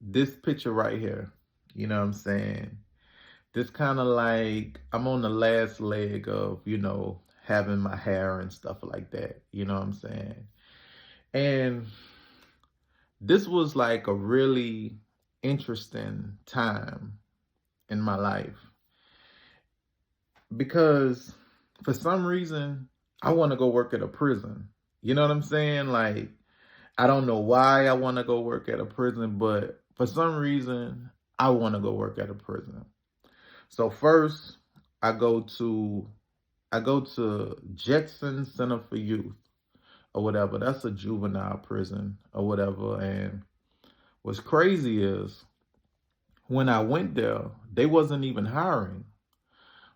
this picture right here, you know what I'm saying? This kind of like I'm on the last leg of, having my hair and stuff like that. You know what I'm saying? And this was like a really interesting time in my life because for some reason I want to go work at a prison. You know what I'm saying? Like I don't know why I want to go work at a prison, but for some reason I want to go work at a prison. So first I go to I go to Jetson Center for Youth or whatever. That's a juvenile prison or whatever. And what's crazy is when I went there, they wasn't even hiring.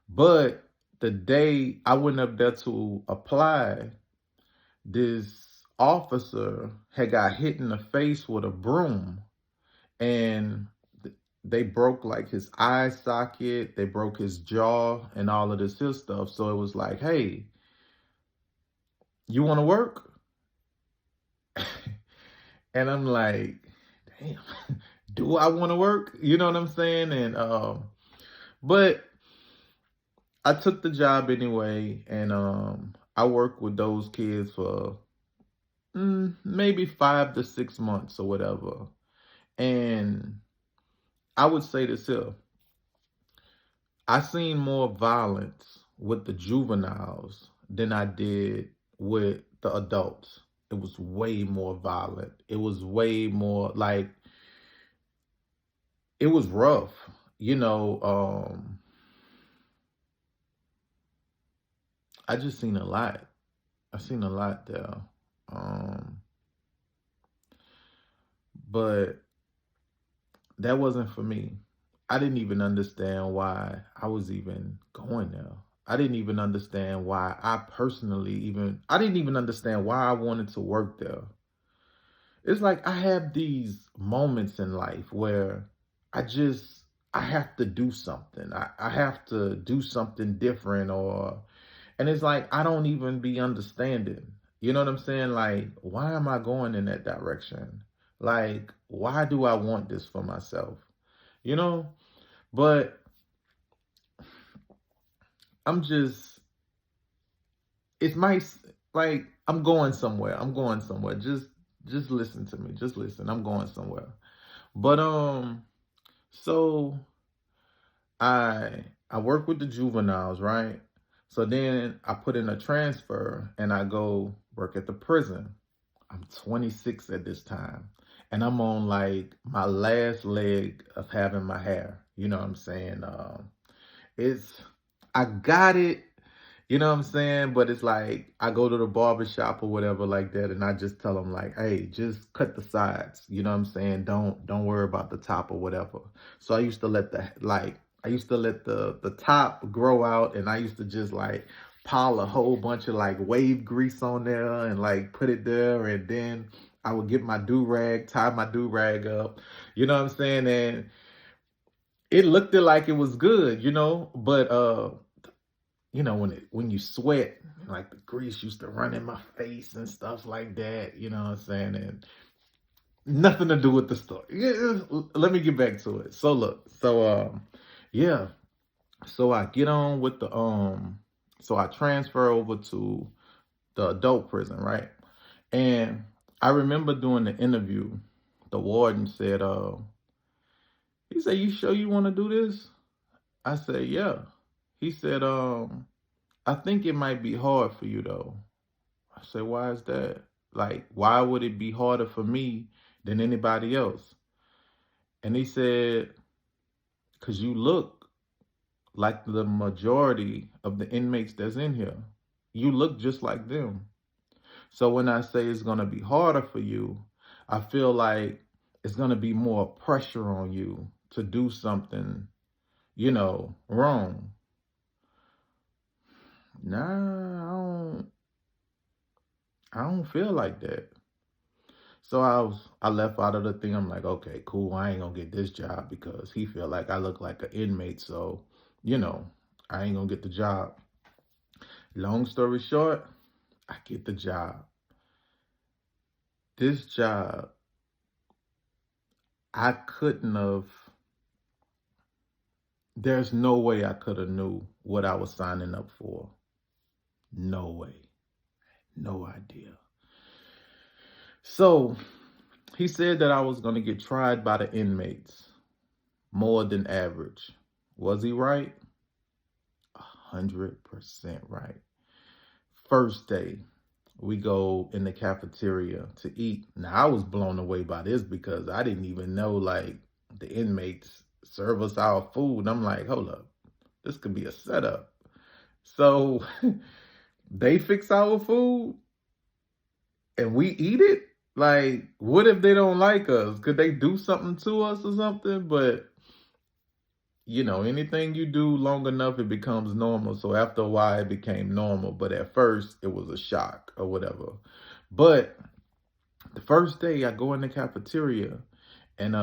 But the day I went up there to apply, this officer had got hit in the face with a broom and they broke like his eye socket, they broke his jaw and all of this his stuff. So it was like, hey, you want to work? And I'm like, damn, do I want to work? You know what I'm saying? And but I took the job anyway, and I worked with those kids for maybe 5 to 6 months or whatever. And I would say this here: I seen more violence with the juveniles than I did with the adults. It was way more violent. It was way more like it was rough. You know, I just seen a lot. I seen a lot there. Um, but that wasn't for me. I didn't even understand why I was even going there. I didn't even understand why I didn't even understand why I wanted to work there. It's like I have these moments in life where I just I have to do something. I have to do something different and it's like I don't even be understanding. You know what I'm saying? Like, why am I going in that direction? Like, why do I want this for myself? You know? But I'm just it's my like I'm going somewhere. I'm going somewhere. Just listen to me. Just listen. I'm going somewhere. But so I work with the juveniles, right? So then I put in a transfer and I go work at the prison. I'm 26 at this time. And I'm on like my last leg of having my hair. You know what I'm saying? It's I got it, you know what I'm saying? But it's like I go to the barber shop or whatever like that, and I just tell them like, hey, just cut the sides. You know what I'm saying? Don't worry about the top or whatever. So I used to let the top grow out, and I used to just like pile a whole bunch of like wave grease on there and like put it there, and then I would get my do rag, tie my do rag up. You know what I'm saying? And it looked like it was good, but when you sweat, like the grease used to run in my face and stuff like that, you know what I'm saying? And nothing to do with the story. Let me get back to it. So look, yeah. So I get on with so I transfer over to the adult prison, right? And I remember doing the interview, the warden said, he said, you sure you want to do this? I said, yeah. He said, I think it might be hard for you though. I said, why is that? Like, why would it be harder for me than anybody else? And he said, because you look like the majority of the inmates that's in here. You look just like them. So when I say it's going to be harder for you, I feel like it's going to be more pressure on you to do something, wrong. Nah, I don't feel like that. So I left out of the thing. I'm like, okay, cool. I ain't gonna get this job because he feel like I look like an inmate. So, you know, I ain't gonna get the job. Long story short, I get the job. This job, I couldn't have, there's no way I could have knew what I was signing up for. No way. No idea. So he said that I was going to get tried by the inmates more than average. Was he right? 100% right. First day, we go in the cafeteria to eat. Now, I was blown away by this because I didn't even know, like, the inmates serve us our food. And I'm like, hold up, this could be a setup. So they fix our food and we eat it? Like, what if they don't like us? Could they do something to us or something? But, anything you do long enough, it becomes normal. So after a while, it became normal. But at first, it was a shock or whatever. But the first day I go in the cafeteria and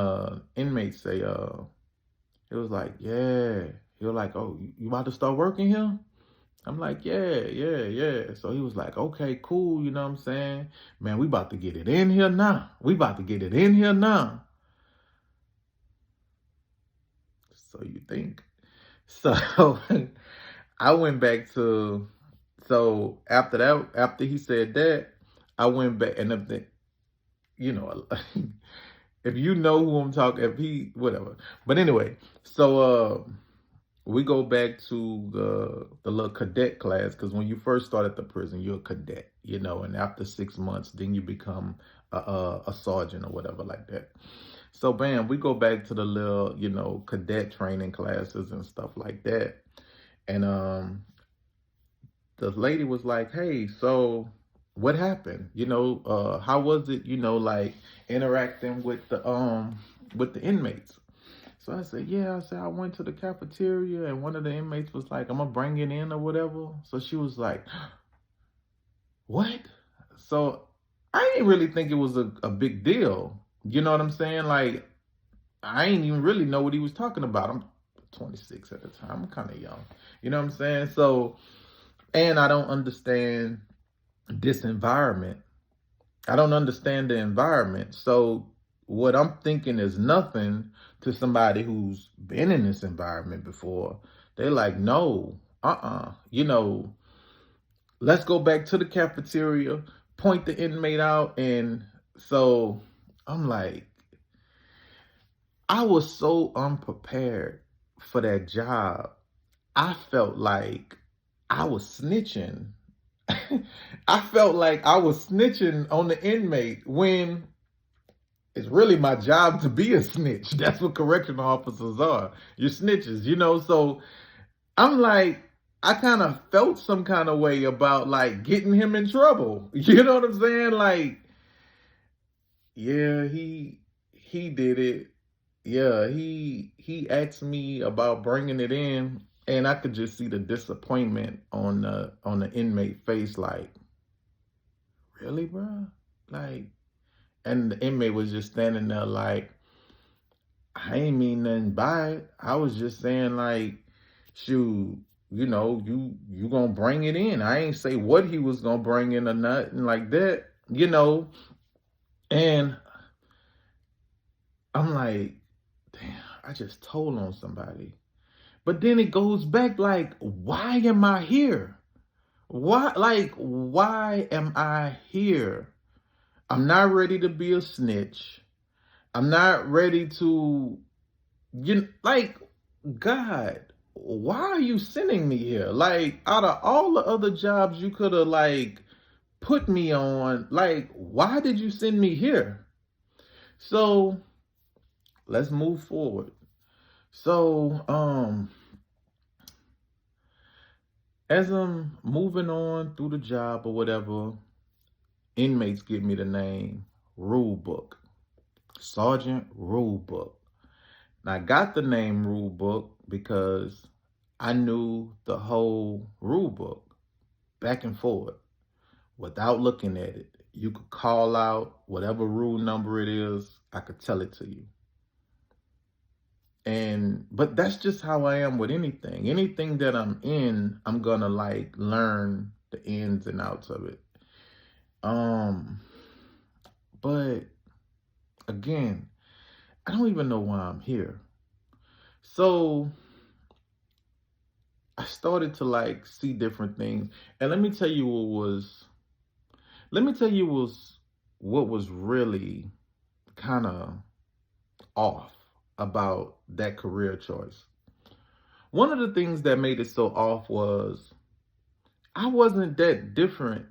inmates say, it was like, yeah. He was like, oh, you about to start working here? I'm like, yeah. So he was like, okay, cool. You know what I'm saying? Man, we about to get it in here now. We about to get it in here now. So you think. So I went back to, so after he said that, I went back and you know, if you know who I'm talking, whatever. But anyway, so we go back to the little cadet class, because when you first start at the prison, you're a cadet, and after 6 months, then you become a sergeant or whatever like that. So bam, we go back to the little, cadet training classes and stuff like that. And the lady was like, hey, so what happened? How was it, like interacting with the inmates? So I said, yeah, I went to the cafeteria and one of the inmates was like, I'm gonna bring it in or whatever. So she was like, what? So I didn't really think it was a big deal. You know what I'm saying? Like, I ain't even really know what he was talking about. I'm 26 at the time. I'm kind of young. You know what I'm saying? So, and I don't understand this environment. I don't understand the environment. So what I'm thinking is nothing to somebody who's been in this environment before. They're like, no, let's go back to the cafeteria, point the inmate out. And so I'm like, I was so unprepared for that job. I felt like I was snitching. I felt like I was snitching on the inmate when it's really my job to be a snitch. That's what correctional officers are. You're snitches. So I'm like, I kind of felt some kind of way about like getting him in trouble. You know what I'm saying? Like, yeah, he did it. Yeah, he asked me about bringing it in, and I could just see the disappointment on the inmate face. Like, really, bro? Like, and the inmate was just standing there like, I ain't mean nothing by it. I was just saying like, shoot, you gonna bring it in. I ain't say what he was gonna bring in or nothing like that. And I'm like, damn, I just told on somebody. But then it goes back like, why am I here? Why am I here? I'm not ready to be a snitch. I'm not ready to, God, why are you sending me here? Like, out of all the other jobs you could have, like, put me on, like, why did you send me here? So, let's move forward. So, as I'm moving on through the job or whatever, inmates give me the name Rule Book, Sergeant Rule Book. And I got the name Rule Book because I knew the whole rule book back and forward without looking at it. You could call out whatever rule number it is, I could tell it to you. But that's just how I am with anything. Anything that I'm in, I'm gonna like learn the ins and outs of it. But again, I don't even know why I'm here. So I started to like see different things. And let me tell you what was really kind of off about that career choice. One of the things that made it so off was I wasn't that different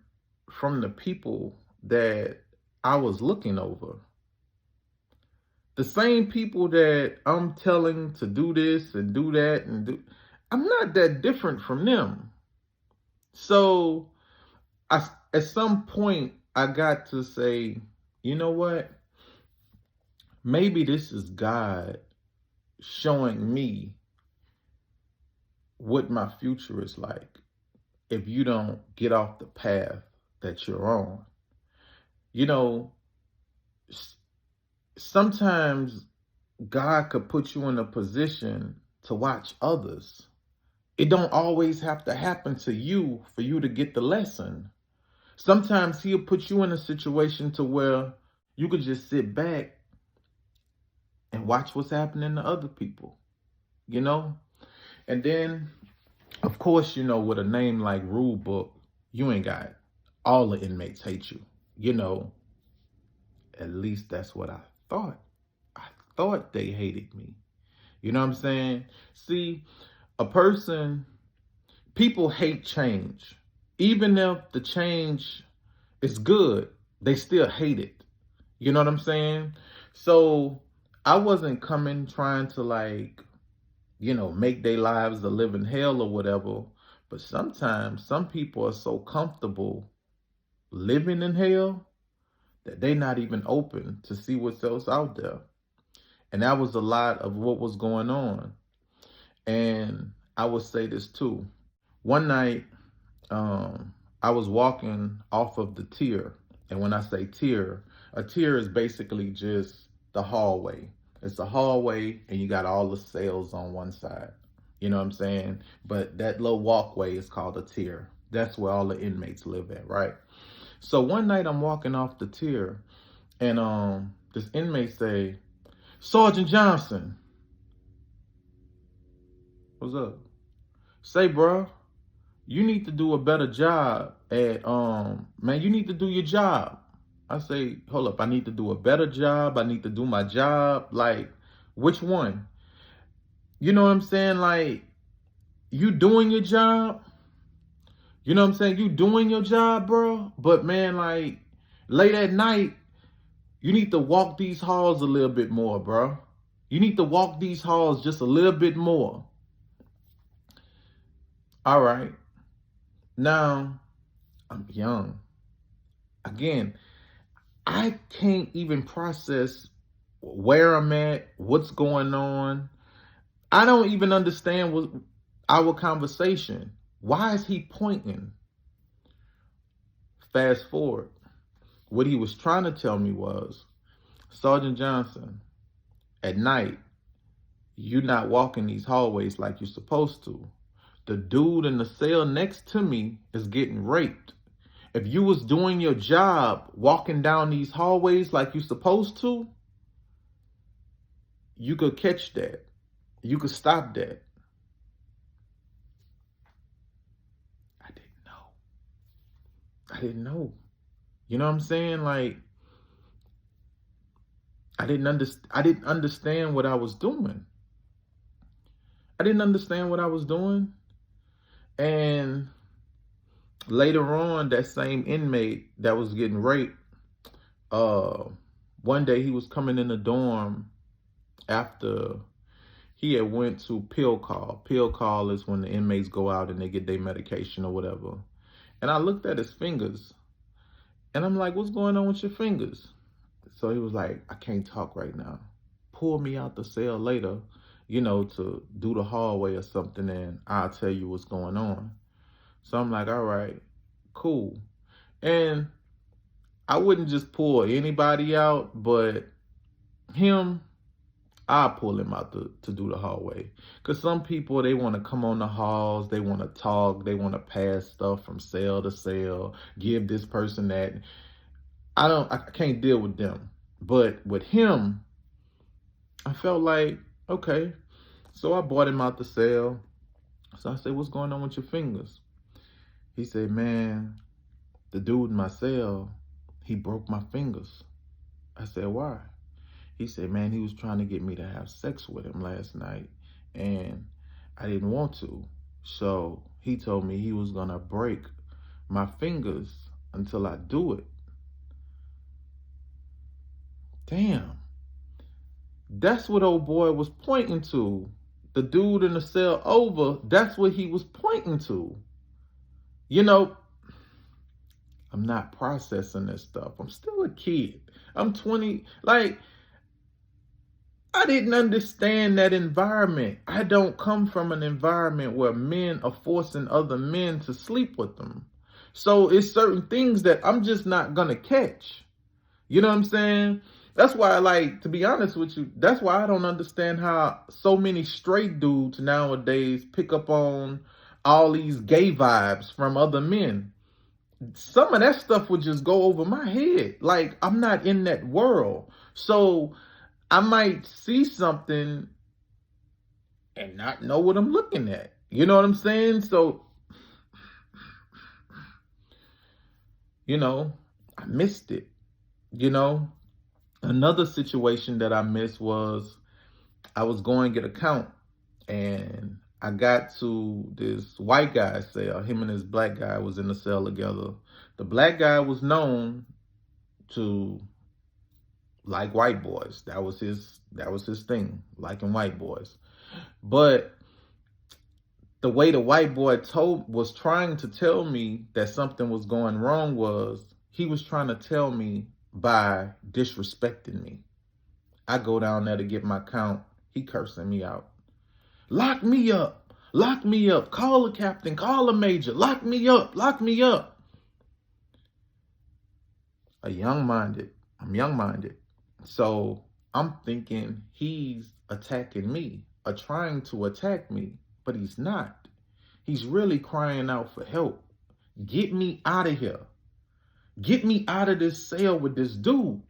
from the people that I was looking over. The same people that I'm telling to do this and do that and do, I'm not that different from them. So at some point, I got to say, you know what? Maybe this is God showing me what my future is like if you don't get off the path that you're on. You know, sometimes God could put you in a position to watch others. It don't always have to happen to you for you to get the lesson. Sometimes he'll put you in a situation to where you could just sit back and watch what's happening to other people, you know? And then, of course, with a name like Rule Book, you ain't got all the inmates hate you. At least that's what I thought. I thought they hated me. You know what I'm saying? See, people hate change. Even if the change is good, they still hate it. You know what I'm saying? So I wasn't coming trying to make their lives a living hell or whatever. But sometimes some people are so comfortable living in hell that they're not even open to see what's else out there. And that was a lot of what was going on. And I would say this too. One night, I was walking off of the tier. And when I say tier, a tier is basically just the hallway. It's a hallway and you got all the cells on one side. You know what I'm saying? But that little walkway is called a tier. That's where all the inmates live at, right? So one night I'm walking off the tier and this inmate say, "Sergeant Johnson." What's up? Say, bro, you need to do a better job at man, you need to do your job. I say, hold up, I need to do a better job. I need to do my job. Like, which one? You know what I'm saying? Like, you doing your job? You know what I'm saying? You doing your job, bro? But man, like, late at night, you need to walk these halls a little bit more, bro. You need to walk these halls just a little bit more. All right. Now, I'm young. Again, I can't even process where I'm at, what's going on. I don't even understand what our conversation. Why is he pointing? Fast forward. What he was trying to tell me was, Sergeant Johnson, at night, you're not walking these hallways like you're supposed to. The dude in the cell next to me is getting raped. If you was doing your job, walking down these hallways like you're supposed to, you could catch that. You could stop that. I didn't know. I didn't know. You know what I'm saying? Like, I didn't understand what I was doing. I didn't understand what I was doing. And later on, that same inmate that was getting raped, one day he was coming in the dorm after he had went to pill call. Pill call is when the inmates go out and they get their medication or whatever. And I looked at his fingers and I'm like, what's going on with your fingers? So he was like, I can't talk right now. Pull me out the cell later, to do the hallway or something, and I'll tell you what's going on. So I'm like, all right, cool. And I wouldn't just pull anybody out, but him, I'll pull him out to do the hallway. Because some people, they want to come on the halls, they want to talk, they want to pass stuff from cell to cell, give this person that. I can't deal with them. But with him, I felt like, okay. So I bought him out the cell. So I said, what's going on with your fingers? He said, man, the dude in my cell, he broke my fingers. I said, why? He said, man, he was trying to get me to have sex with him last night, and I didn't want to. So he told me he was gonna break my fingers until I do it. Damn. That's what old boy was pointing to. The dude in the cell over, that's what he was pointing to. You know, I'm not processing this stuff. I'm still a kid. I'm 20. Like, I didn't understand that environment. I don't come from an environment where men are forcing other men to sleep with them. So it's certain things that I'm just not gonna catch. You know what I'm saying? That's why to be honest with you, that's why I don't understand how so many straight dudes nowadays pick up on all these gay vibes from other men. Some of that stuff would just go over my head. Like, I'm not in that world. So I might see something and not know what I'm looking at. You know what I'm saying? So, I missed it. Another situation that I missed was I was going to get a count, and I got to this white guy's cell. Him and this black guy was in the cell together. The black guy was known to like white boys. That was his thing, liking white boys. But the way the white boy was trying to tell me that something was going wrong was he was trying to tell me by disrespecting me. I go down there to get my count. He cursing me out. Lock me up. Lock me up. Call a captain. Call a major. Lock me up. Lock me up. I'm young-minded. So I'm thinking he's attacking me or trying to attack me, but he's not. He's really crying out for help. Get me out of here. Get me out of this cell with this dude.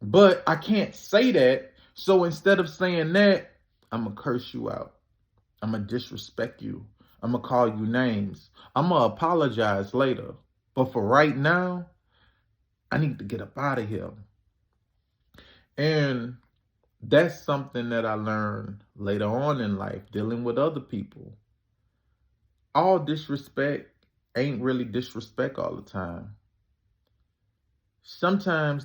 But I can't say that. So instead of saying that, I'm going to curse you out. I'm going to disrespect you. I'm going to call you names. I'm going to apologize later. But for right now, I need to get up out of here. And that's something that I learned later on in life, dealing with other people. All disrespect ain't really disrespect all the time. Sometimes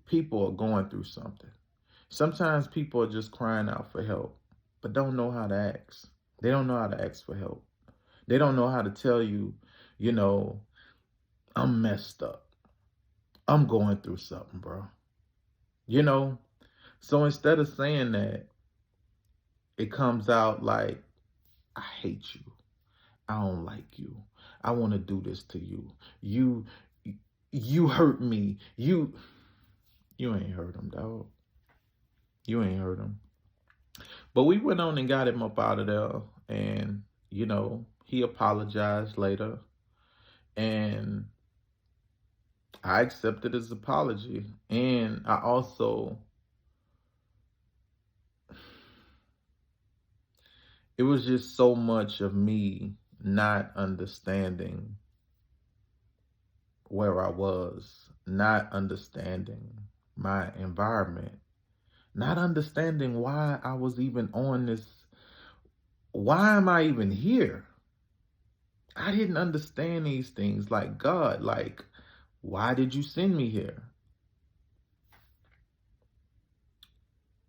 people are going through something. Sometimes people are just crying out for help, but don't know how to ask. They don't know how to ask for help. They don't know how to tell you, I'm messed up. I'm going through something, bro. So instead of saying that, it comes out like, I hate you. I don't like you. I want to do this to you. You hurt me. You ain't hurt him, dog. You ain't hurt him. But we went on and got him up out of there. And, he apologized later. And I accepted his apology. And I also, it was just so much of me not understanding where I was, not understanding my environment, not understanding why I was even on this. Why am I even here? I didn't understand these things. Like, God, why did you send me here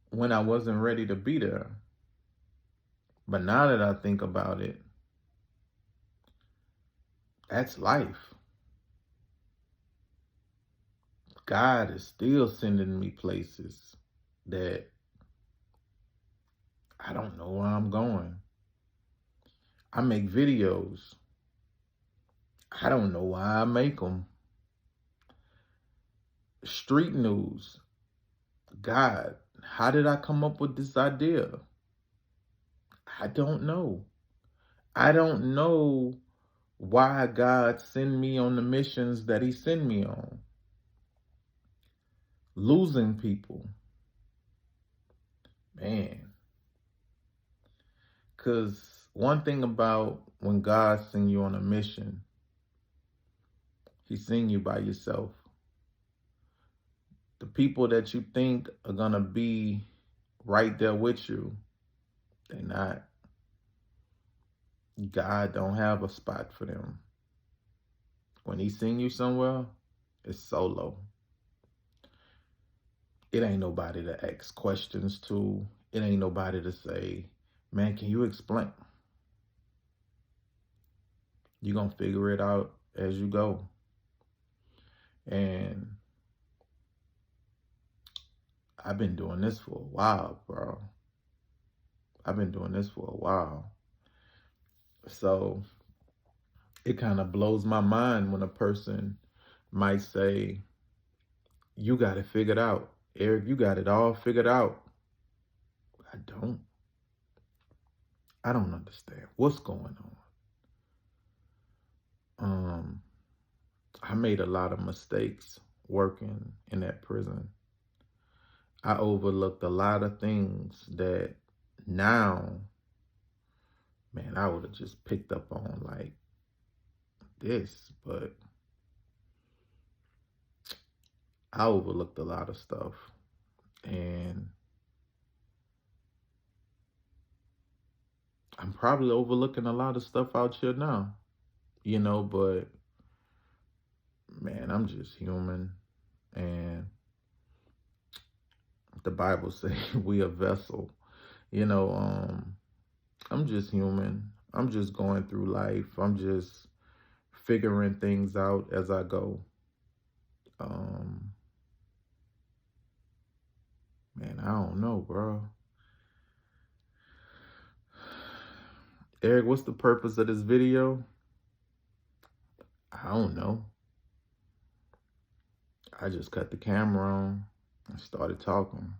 when I wasn't ready to be there? But now that I think about it, that's life. God is still sending me places that I don't know where I'm going. I make videos. I don't know why I make them. Street news. God, how did I come up with this idea? I don't know. I don't know why God send me on the missions that he send me on. losing people, man. Because one thing about when God send you on a mission, he send you by yourself. The people that you think are going to be right there with you, they're not. God don't have a spot for them. When he send you somewhere, it's solo. It ain't nobody to ask questions to. It ain't nobody to say, man, can you explain? You're going to figure it out as you go. And I've been doing this for a while, bro. I've been doing this for a while. So it kind of blows my mind when a person might say, you got it figured out. Eric, you got it all figured out. I don't. I don't understand what's going on. I made a lot of mistakes working in that prison. I overlooked a lot of things that now, man, I would have just picked up on like this, but I overlooked a lot of stuff. And I'm probably overlooking a lot of stuff out here now, but man, I'm just human. And the Bible says we a vessel, I'm just human. I'm just going through life. I'm just figuring things out as I go. Man, I don't know, bro. Eric, what's the purpose of this video? I don't know. I just cut the camera on and started talking.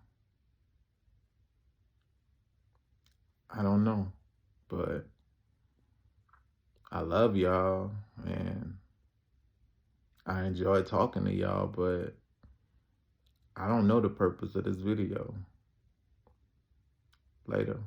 I don't know, but I love y'all and I enjoy talking to y'all, but I don't know the purpose of this video. Later.